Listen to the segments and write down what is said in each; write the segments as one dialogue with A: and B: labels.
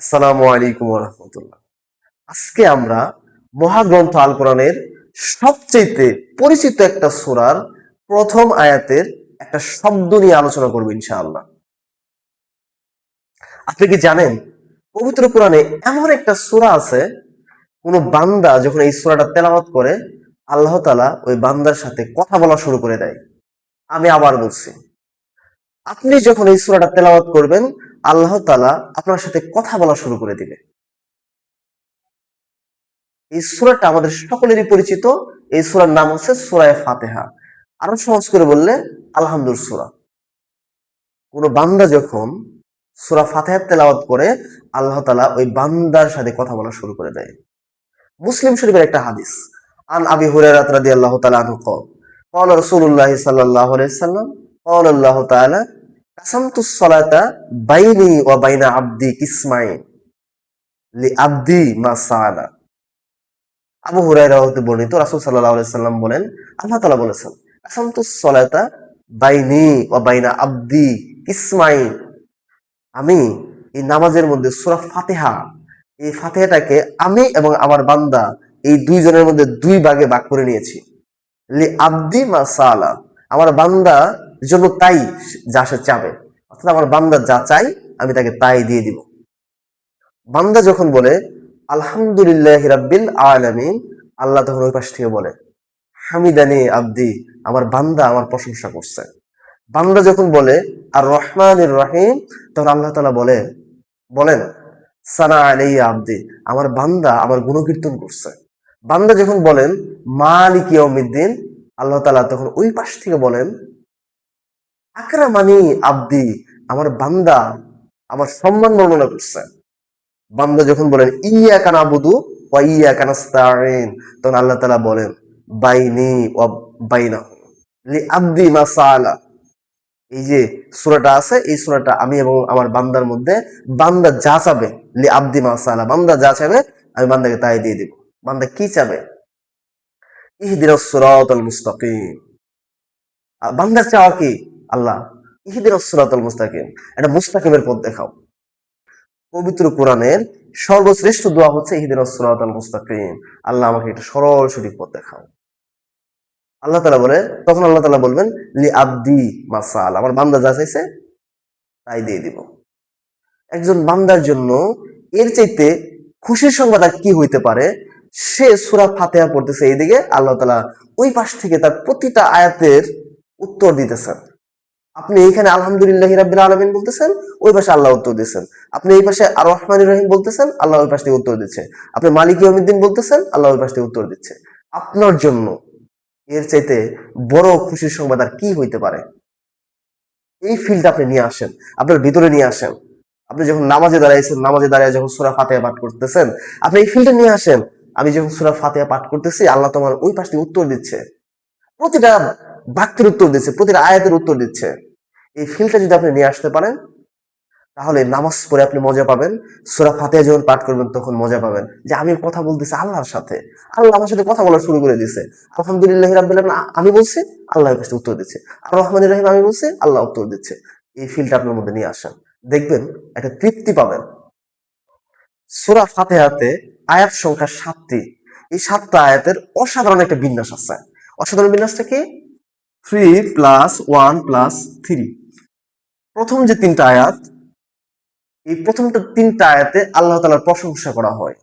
A: আসসালামু আলাইকুম ওয়া রাহমাতুল্লাহ। আজকে আমরা মহাগ্রন্থ আল কোরআনের সবচেয়ে পরিচিত একটা সূরার প্রথম আয়াতের একটা শব্দ নিয়ে আলোচনা করব ইনশাআল্লাহ। আপনি কি জানেন পবিত্র কোরআনে এমন একটা সূরা আছে, কোন বান্দা যখন এই সূরাটা তেলাওয়াত করে আল্লাহ তাআলা ওই বান্দার সাথে কথা বলা শুরু করে দেয়। আমি আবার বলছি, আপনি যখন এই সূরাটা তেলাওয়াত করবেন আল্লাহ তাআলা আপনার সাথে কথা বলা শুরু করে দিবে। এই সূরাটা আমাদের সকলেরই পরিচিত। এই সূরার নাম হচ্ছে সূরা ফাতিহা। আরো সহজ করে বললে আলহামদুল সূরা। কোন বান্দা যখন সূরা ফাতিহা তেলাওয়াত করে আল্লাহ তাআলা ওই বান্দার সাথে কথা বলা শুরু করে দেয়। মুসলিম শরীফের একটা হাদিস, আন আবি হুরায়রা রাদিয়াল্লাহু তাআলা আনহু قال رسول الله صلى الله عليه وسلم قال الله تعالى قسمت الصلاة بيني وبين عبدي قسمين لعبدي ما سأل। আবু হুরায়রা হতে বর্ণিত, রাসূল সাল্লাল্লাহু আলাইহি সাল্লাম বলেন, আল্লাহ তাআলা বলেছেন, আসামতুস সালাতা বাইনি ওয়া বাইনা আবদি কিসমাইন। আমি এই নামাজের মধ্যে সূরা ফাতিহা, এই ফাতিহাটাকে আমি এবং আমার বান্দা এই দুইজনের মধ্যে দুই ভাগে ভাগ করে নিয়েছি। লি আবদি মা সালা, আমার বান্দা জন্য তাই যা সে চাবে, অর্থাৎ আমার বান্দা যা চাই আমি তাকে তাই দিয়ে দিব। বান্দা যখন বলে আলহামদুলিল্লাহি রাব্বিল আলামিন, আল্লাহ তখন ওই পাশ থেকে বলে হামিদানি আব্দি, আমার বান্দা আমার প্রশংসা করছে। বান্দা যখন বলে আর রহমানির রহিম, তখন আল্লাহ তাআলা বলেন সানা আলাইয়া আব্দি, আমার বান্দা আমার গুণকীর্তন করছে। বান্দা যখন বলেন মালিক ইয়াউমিদ্দিন, আল্লাহ তাআলা তখন ওই পাশ থেকে বলেন আকরামানি আব্দি, আমার বান্দা আমার সম্মান বর্ণনা করছে। বান্দা যখন বলেন ইয়াকা নাবুদু ওয়া ইয়াকা নাস্তাঈন, তখন আল্লাহ তাআলা বলেন বাইনি ওয়া বাইনাহু লি আবদি মা সাআলা। এই যে সূরাটা আছে, এই সূরাটা আমি এবং আমার বান্দার মধ্যে, বান্দা যা চাবে, লি আবদি মা সাআলা, বান্দা যা চাবে আমি বান্দাকে তাই দিয়ে দেব। বান্দা কি চাবে? ইহদিনাস সিরাতাল মুস্তাকিম। বান্দার চাওয়া কি? আল্লাহ ইহদিনাস সিরাতাল মুস্তাকিম, এটা মুস্তাকিমের পথ দেখাও। পবিত্র কোরআনের সর্বশ্রেষ্ঠ দোয়া হচ্ছে ইহদিনাস সিরাতাল মুস্তাকিম, আল্লাহ আমাকে একটা সরল সঠিক পথ দেখাও। আল্লাহ তাআলা বলে, তখন আল্লাহ তাআলা বলবেন লি আবদি মা সাআল, আমার বান্দা যা চাইছে তাই দিয়ে দিব। একজন বান্দার জন্য এর চাইতে খুশির সংবাদ আর কি হইতে পারে? সে সূরা ফাতিহা পড়তেছে, এইদিকে আল্লাহ তাআলা ওই পাশ থেকে তার প্রতিটা আয়াতের উত্তর দিতেছেন। আপনি এইখানে আলহামদুলিল্লাহি রাব্বিল আলামিন বলতেছেন, ওই পাশে আল্লাহ উত্তর দিচ্ছেন। আপনি এই পাশে আর রহমানির রহিম বলতেছেন, আল্লাহ ওই পাশ থেকে উত্তর দিচ্ছে। আপনি মালিক ইয়াউমিদ্দিন বলতেছেন, আল্লাহ ওই পাশ থেকে উত্তর দিচ্ছে। আপনার জন্য এর চাইতে বড় খুশির সংবাদ আর কি হইতে পারে? এই ফিলটা আপনি নিয়ে আসেন, আপনার ভিতরে নিয়ে আসেন। আপনি যখন নামাজে দাঁড়াইছেন, নামাজে দাঁড়িয়ে যখন সূরা ফাতিহা পাঠ করতেছেন, আপনি এই ফিলটা নিয়ে আসেন। আমি যখন সূরা ফাতিহা পাঠ করতেছি, আল্লাহ তোমার ওই পাশ থেকে উত্তর দিচ্ছে, প্রতিটা বাক্যের উত্তর দিচ্ছে, প্রতিটা আয়াতের উত্তর দিচ্ছে। এই ফিলটা যদি আপনি নিয়ে আসতে পারেন, তাহলে নামাজ পড়ে আপনি মজা পাবেন। সূরা ফাতিহা যখন পাঠ করবেন তখন মজা পাবেন যে আমি কথা বলতেছি আল্লাহর সাথে, আল্লাহ আমার সাথে কথা বলা শুরু করে দিয়েছে। আলহামদুলিল্লাহি রাব্বিল আলামিন আমি বলছি, আল্লাহ এর কাছে উত্তর দিচ্ছে। আর রহমানির রহিম আমি বলছি, আল্লাহ উত্তর দিচ্ছে। এই ফিলটা আপনার মধ্যে নিয়ে আসেন, দেখবেন একটা তৃপ্তি পাবেন। সূরা ফাতিহাতে আয়াত সংখ্যা 7টি। এই 7টা আয়াতের অসাধারণ একটা বিন্যাস আছে। অসাধারণ বিন্যাসটা কি? 3 প্লাস 1 প্লাস 3। প্রথম যে 3টা আয়াত, এই প্রথমটা 3টা আয়াতে আল্লাহ তাআলার প্রশংসা করা হয়।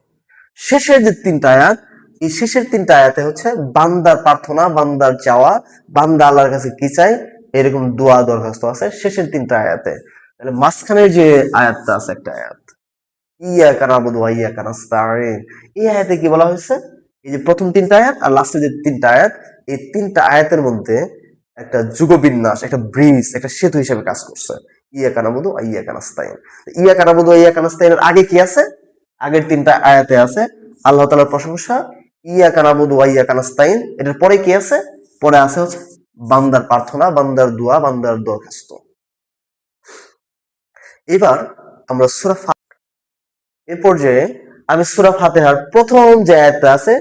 A: শেষের যে 3টা আয়াত, এই শেষের 3টা আয়াতে হচ্ছে বান্দার প্রার্থনা, বান্দার চাওয়া, বান্দা আল্লাহর কাছে কি চায় এরকম দোয়া দরখাস্ত আছে শেষের 3টা আয়াতে। তাহলে মাঝখানের যে আয়াতটা আছে, একটা আয়াত ইয়াকা নাবুদু ওয়া ইয়াকা নাস্তাঈন, এই আয়াতে কি বলা হয়েছে? এই যে প্রথম 3টা আয়াত আর লাস্টের যে 3টা আয়াত, এই 3টা আয়াতের মধ্যে একটা যুগবিন্যাস, একটা ব্রিজ, একটা সেতু হিসেবে কাজ করছে। ইয়াকা নাবুদু ওয়া ইয়াকা নাস্তাঈন। ইয়াকা নাবুদু ওয়া ইয়াকা নাস্তাঈনের আগে কি আছে? আগের 3টা আয়াতে আছে আল্লাহ তাআলার প্রশংসা, ইয়াকা নাবুদু ওয়া ইয়াকা নাস্তাঈন। এটার পরে কি আছে? পরে আছে হচ্ছে বান্দার প্রার্থনা, বান্দার দোয়া, বান্দার দরখাস্ত। এবার আমরা সূরা এ পর্যায়ে আমি সূরা ফাতিহার প্রথম যে আয়াতটা আছে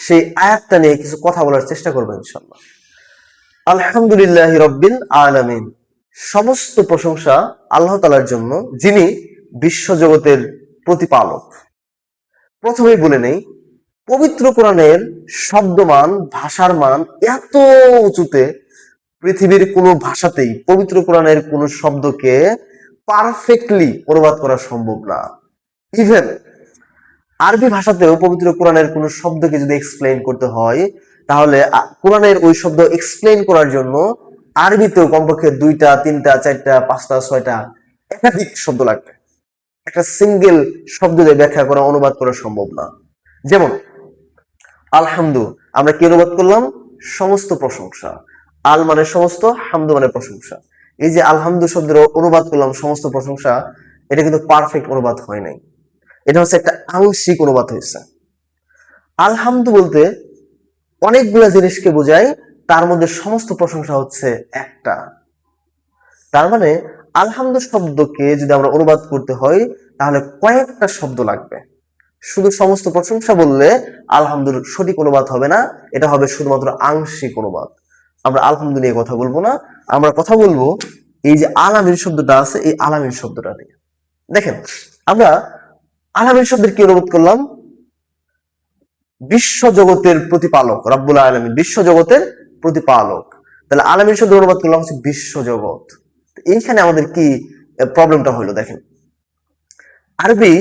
A: সেই আয়াতটা নিয়ে কিছু কথা বলার চেষ্টা করব ইনশাআল্লাহ। আলহামদুলিল্লাহি রাব্বিল আলামিন, সমস্ত প্রশংসা আল্লাহ তাআলার জন্য, যিনি বিশ্বজগতের প্রতিপালক। প্রথমেই বলে নেই, পবিত্র কোরআনের শব্দমান, ভাষার মান এত উঁচুতে, পৃথিবীর কোনো ভাষাতেই পবিত্র কোরআনের কোনো শব্দকে পারফেক্টলি অনুবাদ করা সম্ভব না। ইভেন আরবি ভাষাতেও পবিত্র কোরআনের কোনো শব্দকে যদি এক্সপ্লেইন করতে হয়, তাহলে কোরআনের ওই শব্দ এক্সপ্লেইন করার জন্য আরবিতেও কমপক্ষে 2টা 3টা 4টা 5টা 6টা একাধিক শব্দ লাগবে। একটা সিঙ্গেল শব্দ দিয়ে ব্যাখ্যা করা, অনুবাদ করা সম্ভব না। যেমন আলহামদু, আমরা কি অনুবাদ করলাম? সমস্ত প্রশংসা। আল মানে সমস্ত, হামদু মানে প্রশংসা। এই যে আলহামদু শব্দের অনুবাদ করলাম সমস্ত প্রশংসা, এটা কিন্তু পারফেক্ট অনুবাদ হয় নাই, এটা হচ্ছে একটা আংশিক অনুবাদ হয়েছে। আলহামদু বলতে অনেকগুলো জিনিসকে বোঝায়, তার মধ্যে সমস্ত প্রশংসা হচ্ছে একটা। তার মানে আলহামদু শব্দকে যদি আমরা অনুবাদ করতে হয়, তাহলে কয়েকটা শব্দ লাগবে। শুধু সমস্ত প্রশংসা বললে আলহামদুর সঠিক অনুবাদ হবে না, এটা হবে শুধুমাত্র আংশিক অনুবাদ। আমরা আলহামদু নিয়ে কথা বলবো না, আমরা কথা বলবো এই যে আলামিন শব্দটা আছে, এই আলামিন শব্দটা নিয়ে। দেখেন, আমরা আলামিন শব্দের কি অনুবাদ করলাম? বিশ্ব জগতের প্রতিপালক, রব্বুল আলামিন বিশ্ব জগতের প্রতিপালক। তাহলে আলামিন শব্দের অনুবাদ করলাম হচ্ছে বিশ্ব জগৎ। এইখানে আমাদের কি প্রবলেমটা হলো? দেখেন, আরবি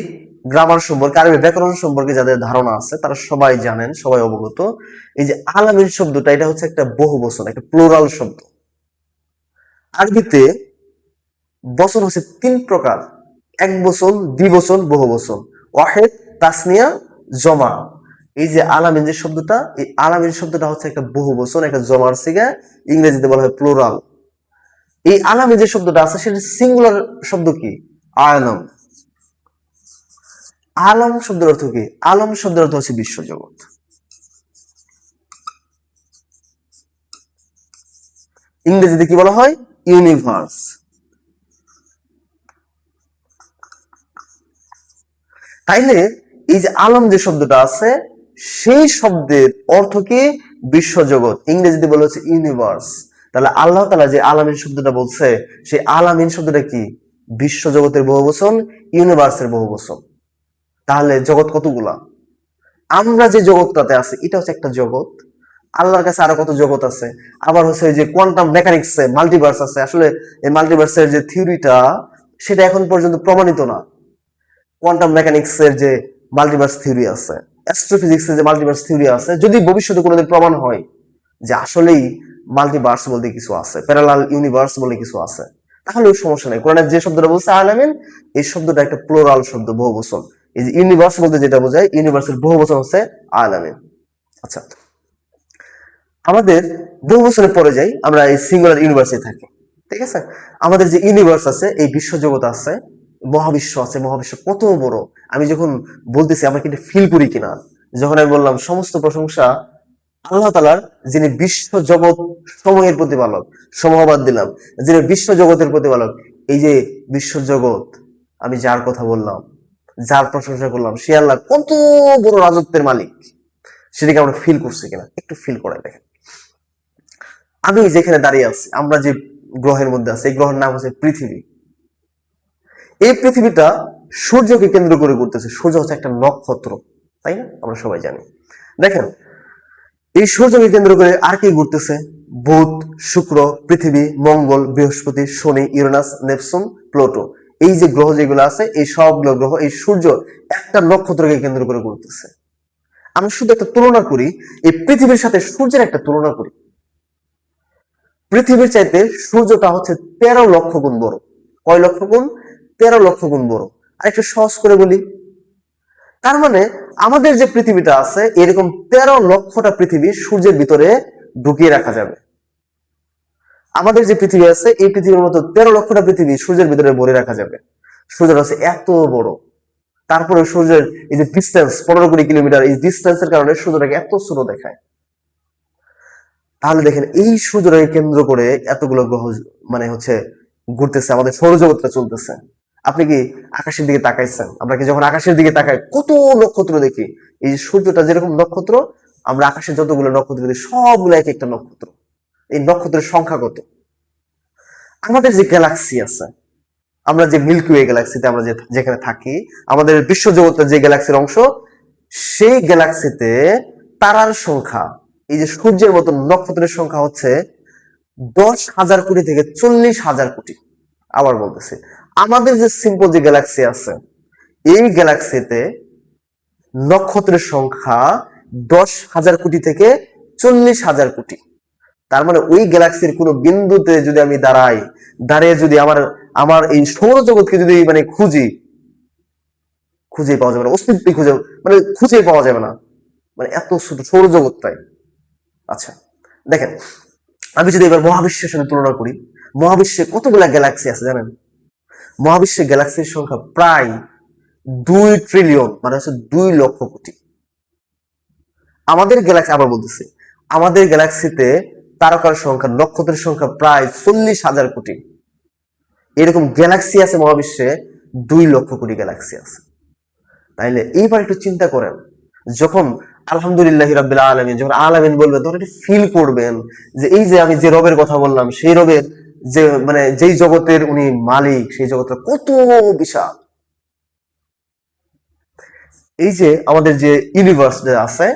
A: গ্রামার সম্পর্কে, আরবি ব্যাকরণ সম্পর্কে যাদের ধারণা আছে তারা সবাই জানেন, সবাই অবগত। এই যে আলামিন শব্দটা, এটা হচ্ছে একটা বহুবচন, একটা প্লুরাল শব্দ। আরবিতে বচন হচ্ছে 3 প্রকার: এক বচন, দ্বিবচন, বহুবচন। ওয়াহেদ, তাসনিয়া, জমা। এই যে আলামিন যে শব্দটা, এই আলামিন শব্দটা হচ্ছে একটা বহুবচন, একটা জমার সিগা, ইংরেজিতে বলা হয় প্লুরাল। এই আলামিন যে শব্দটা আছে সেটা সিঙ্গুলার শব্দ কি? আলম। আলম শব্দের অর্থ কি? আলম শব্দের অর্থ হচ্ছে বিশ্বজগৎ। ইংরেজিতে কি বলা হয়? ইউনিভার্স। তাইলে এই যে আলম যে শব্দটা আছে, সেই শব্দের অর্থ কি? বিশ্বজগৎ। ইংরেজিতে বলা হচ্ছে ইউনিভার্স। তাহলে আল্লাহ তাআলা যে আলামিন শব্দটা বলছে, সেই আলামিন শব্দটা কি? বিশ্বজগতের বহুবচন, ইউনিভার্সের বহুবচন। তাহলে জগৎ কতগুলা? আমরা যে জগৎটাতে আছি এটা হচ্ছে একটা জগৎ। আল্লাহর কাছে আরো কত জগৎ আছে। আবার হচ্ছে যে কোয়ান্টাম মেকানিক্সে মাল্টিভার্স আছে। আসলে এই মাল্টিভার্সের যে থিওরিটা, সেটা এখন পর্যন্ত প্রমাণিত না। কোয়ান্টাম মেকানিক্সের যে মাল্টিভার্স থিওরি আছে, অ্যাস্ট্রোফিজিক্সের যে মাল্টিভার্স থিওরি আছে, যদি ভবিষ্যতে কোনোদিন প্রমাণ হয় যে আসলেই মাল্টিভার্স বলতে কিছু আছে, প্যারালাল ইউনিভার্স বলে কিছু আছে, তাহলে ওই সমস্যা নেই। কোরআনের যে শব্দটা বলছে আলামিন, এই শব্দটা একটা প্লুরাল শব্দ, বহুবচন। এই যে ইউনিভার্স বলতে যেটা বোঝায়, ইউনিভার্সের বহুবচন হচ্ছে আলামিন। আচ্ছা, আমাদের বহুবচনের পরে যাই, আমরা এই সিঙ্গুলার ইউনিভার্সে থাকি। ঠিক আছে, আমাদের যে ইউনিভার্স আছে, এই বিশ্বজগৎ আছে, মহাবিশ্ব আছে। মহাবিশ্ব কত বড়! আমি যখন বলতেছি আমরা কিন্তু ফিল করি কিনা, যখন আমি বললাম সমস্ত প্রশংসা আল্লাহ তাআলার, যিনি বিশ্ব জগৎ সমূহের প্রতিপালক, সমূহবাদ দিলাম, যিনি বিশ্ব জগতের প্রতিপালক। এই যে বিশ্ব জগৎ, আমি যার কথা বললাম, যার প্রশংসা করলাম, সে আল্লাহ কত বড় রাজত্বের মালিক, সেটাকে আমরা ফিল করছি কিনা একটু ফিল করে দেখেন। আমি যেখানে দাঁড়িয়ে আছি, আমরা যে গ্রহের মধ্যে আছি, এই গ্রহের নাম হচ্ছে পৃথিবী। এই পৃথিবীটা সূর্যকে কেন্দ্র করে ঘুরতেছে। সূর্য হচ্ছে একটা নক্ষত্র, তাই না? আমরা সবাই জানি। দেখেন, এই সূর্যকে কেন্দ্র করে আর কি ঘুরতেছে? বুধ, শুক্র, পৃথিবী, মঙ্গল, বৃহস্পতি, শনি, ইউরেনাস, নেপচুন, প্লুটো। এই যে গ্রহ যেগুলো আছে, এই সবগুলো গ্রহ এই সূর্য একটা নক্ষত্রকে কেন্দ্র করে ঘুরতেছে। আমরা শুধু একটা তুলনা করি, এই পৃথিবীর সাথে সূর্যের একটা তুলনা করি। পৃথিবীর চাইতে সূর্যটা হচ্ছে 13 লক্ষ গুণ বড়। কয় লক্ষ গুণ? 13 লক্ষ গুণ বড়। আর একটু সহজ করে বলি, তার মানে আমাদের যে পৃথিবীটা আছে, এরকম 13 লক্ষটা পৃথিবী সূর্যের ভিতরে ঢুকিয়ে রাখা যাবে। আমাদের যে পৃথিবী আছে, এই পৃথিবীর মতো 13 লক্ষটা পৃথিবী সূর্যের ভিতরে ভরে রাখা যাবে। সূর্যটা হচ্ছে এত বড়। তারপরে সূর্যের এই যে ডিস্টেন্স 15 কোটি কিলোমিটার, এই ডিস্টেন্সের কারণে সূর্যটাকে এত ছোট দেখায়। তাহলে দেখেন, এই সূর্যটাকে কেন্দ্র করে এতগুলো গ্রহ মানে হচ্ছে ঘুরতেছে, আমাদের সৌরজগৎটা চলতেছে। আপনি কি আকাশের দিকে তাকাইছেন? আমরা কি যখন আকাশের দিকে তাকাই কত নক্ষত্র দেখি? এই যে সূর্যটা যেরকম নক্ষত্র, আমরা আকাশে যতগুলো নক্ষত্র দেখি সবগুলো এক একটা নক্ষত্র। এই নক্ষত্রের সংখ্যা কত? আমাদের যে গ্যালাক্সি আছে, আমরা যে মিল্কি ওয়ে গ্যালাক্সিতে আমরা যেখানে থাকি, আমাদের বিশ্বজগতের যে গ্যালাক্সির অংশ, সেই গ্যালাক্সিতে তারার সংখ্যা, এই যে সূর্যের মতো নক্ষত্রের সংখ্যা হচ্ছে 10,000 কোটি থেকে 40,000 কোটি। আবার বলতেছি, আমাদের যে সিম্পল যে গ্যালাক্সি আছে, এই গ্যালাক্সিতে নক্ষত্রের সংখ্যা 10,000 কোটি থেকে 40,000 কোটি। তার মানে ওই গ্যালাক্সির কোনো বিন্দুতে যদি আমি দাঁড়িয়ে যদি আমার আমার এই সৌরজগৎকে যদি মানে খুঁজে পাওয়া যাবে না, অস্তিত্ব খুঁজে পাওয়া যাবে না, মানে এত ছোট সৌরজগৎটাই। আচ্ছা দেখেন, আমি যদি এবার মহাবিশ্বের সাথে তুলনা করি, মহাবিশ্বে কতগুলা গ্যালাক্সি আছে জানেন? মহাবিশ্বে গ্যালাক্সির সংখ্যা প্রায় 2 ট্রিলিয়ন, মানে হচ্ছে 2 লক্ষ কোটি। আমাদের গ্যালাক্সি, আবার বলতেছি, আমাদের গ্যালাক্সিতে তারকার সংখ্যা, নক্ষত্রের সংখ্যা প্রায় 40,000 কোটি। এরকম গ্যালাক্সি আছে মহাবিশ্বে, 2 লক্ষ কোটি গ্যালাক্সি আছে। তাইলে এইবার একটু চিন্তা করেন, যখন আলহামদুলিল্লাহ রাব্বিল আলামিন, যখন আলামিন বলবেন, তখন একটু ফিল করবেন যে এই যে আমি যে রবের কথা বললাম, সেই রবের যে মানে যেই জগতের উনি মালিক, সেই জগৎটা কত বিশাল। এই যে আমাদের যে ইউনিভার্স আছে,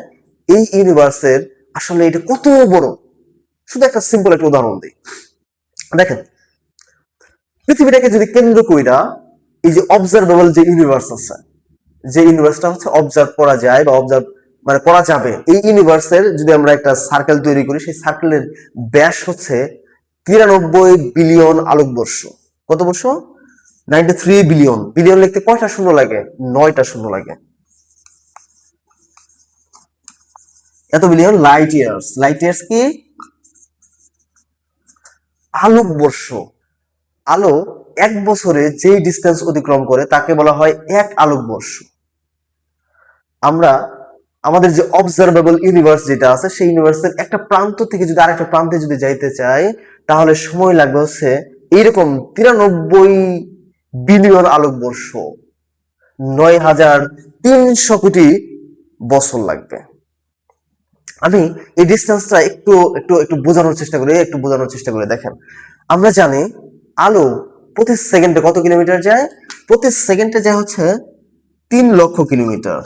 A: এই ইউনিভার্সের আসলে এটা কত বড়। শুধু একটা সিম্পল একটা উদাহরণ দিই। দেখেন, পৃথিবীটাকে যদি কেন্দ্র কইরা এই যে অবজারভেবল যে ইউনিভার্স আছে, যে ইউনিভার্সটা হচ্ছে অবজার্ভ করা যায় বা অবজার্ভ মানে করা যাবে, এই ইউনিভার্সের যদি আমরা একটা সার্কেল তৈরি করি, সেই সার্কেলের ব্যাস হচ্ছে 93 বিলিয়ন আলোকবর্ষ। কত বর্ষ? 93 বিলিয়ন। বিলিয়ন লিখতে কয়টা শূন্য লাগে? 9টা শূন্য লাগে। এত billion light years. Light years কি? আলোকবর্ষ। আলো 1 বছরে যেই ডিস্টেন্স অতিক্রম করে তাকে বলা হয় 1 আলোকবর্ষ। আমরা আমাদের যে অবজারভেবল ইউনিভার্স যেটা আছে, সেই ইউনিভার্সের একটা প্রান্ত থেকে যদি আরেকটা প্রান্তে যদি যাইতে চাই, তাহলে সময় লাগবে হচ্ছে এইরকম 93 বিলিয়ন আলোকবর্ষ, 9,300 কোটি বছর লাগবে। আমি এই ডিস্টেন্সটা একটু একটু একটু বোঝানোর চেষ্টা করি। দেখেন, আমরা জানি আলো প্রতি সেকেন্ডে কত কিলোমিটার যায়? প্রতি সেকেন্ডে যায় হচ্ছে 3 লক্ষ কিলোমিটার।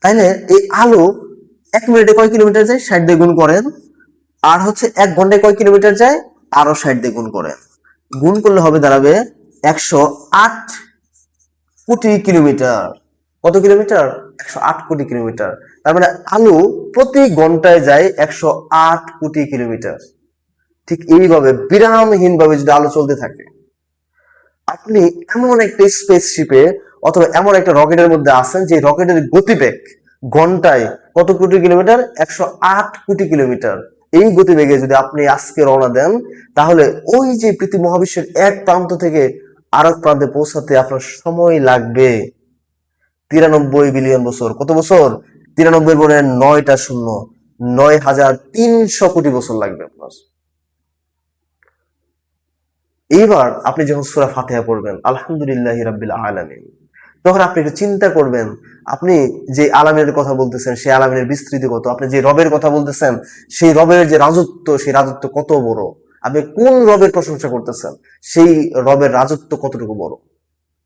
A: তাইলে এই আলো 1 মিনিটে কয় কিলোমিটার যায়? 60 দিয়ে গুণ করেন। আর হচ্ছে 1 ঘন্টায় কয় কিলোমিটার যায়? আরো 60 দিয়ে গুণ করেন। গুণ করলে হবে দাঁড়াবে 108 কোটি কিলোমিটার। কত কিলোমিটার? 108 কোটি কিলোমিটার। তার মানে আলো প্রতি ঘন্টায় যায় 108 কোটি কিলোমিটার। ঠিক এইভাবে বিরামহীন ভাবে যদি আলো চলতে থাকে, আপনি এমন একটা স্পেসশিপে অথবা এমন একটা রকেটের মধ্যে আছেন, যে রকেটের গতিবেগ ঘন্টায় কত কোটি কিলোমিটার? 108 কোটি কিলোমিটার। এই গতিবেগে যদি আপনি আজকে রওনা দেন, তাহলে ওই যে পৃথিবী মহাবিশ্বের এক প্রান্ত থেকে আরেক প্রান্তে পৌঁছাতে আপনার সময় লাগবে 93 বিলিয়ন বছর। কত বছর? 93 পরে 9টা শূন্য, 9,300 কোটি বছর লাগবে আপনার। এইবার আপনি যখন সূরা ফাতিহা পড়বেন, আলহামদুলিল্লাহি রাব্বিল আলামিন, তখন আপনি একটু চিন্তা করবেন, আপনি যে আলামিনের কথা বলতেছেন, সেই আলামিনের বিস্তৃতি কত? আপনি যে রবের কথা বলতেছেন, সেই রবের যে রাজত্ব, সেই রাজত্ব কত বড়? আপনি কোন রবের প্রশংসা করতেছেন, সেই রবের রাজত্ব কতটুকু বড়?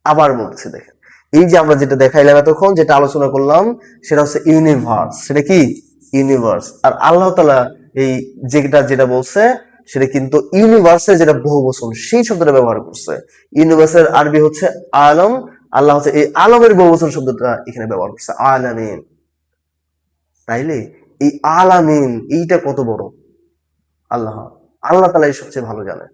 A: আবার বলছি, দেখেন, এই যে আমরা যেটা দেখাইলাম এতক্ষণ, যেটা আলোচনা করলাম, সেটা হচ্ছে ইউনিভার্স। সেটা কি? ইউনিভার্স। আর আল্লাহ তাআলা এই যেটা বলছে, সেটা কিন্তু ইউনিভার্সের যেটা বহুবচন, সেই শব্দটা ব্যবহার করছে। ইউনিভার্সের আরবি হচ্ছে আলম, আল্লাহ হচ্ছে এই আলমের বহুবচন শব্দটা এখানে ব্যবহার করছে, আলামিন। তাইলে এই আলামিন এইটা কত বড়, আল্লাহ আল্লাহ তাআলাই সবচেয়ে ভালো জানে।